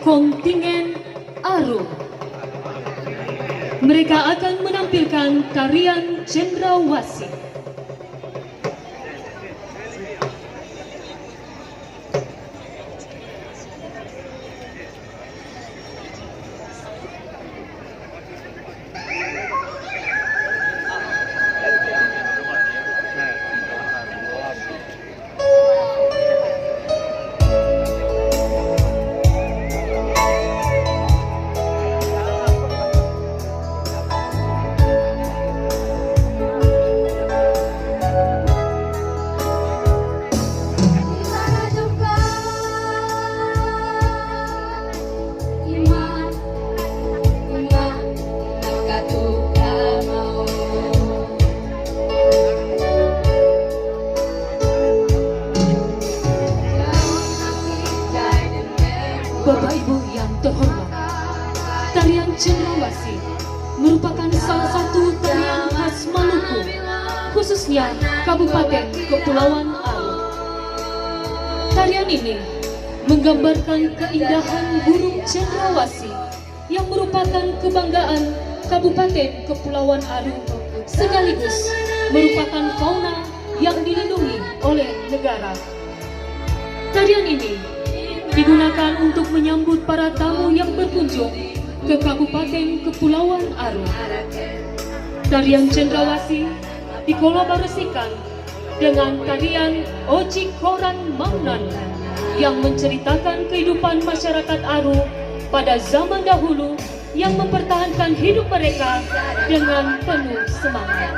kontingen Arum. Mereka akan menampilkan tarian Cendrawasih. Bapak Ibu yang terhormat, tarian Cendrawasih merupakan salah satu tarian khas Maluku, khususnya Kabupaten Kepulauan Aru. Tarian ini menggambarkan keindahan burung cendrawasih yang merupakan kebanggaan Kabupaten Kepulauan Aru, sekaligus merupakan fauna yang dilindungi oleh negara. Tarian ini digunakan untuk menyambut para tamu yang berkunjung ke Kabupaten Kepulauan Aru. Tarian Cendrawasih dikolaborasikan dengan tarian Oji Koran Maunan yang menceritakan kehidupan masyarakat Aru pada zaman dahulu yang mempertahankan hidup mereka dengan penuh semangat.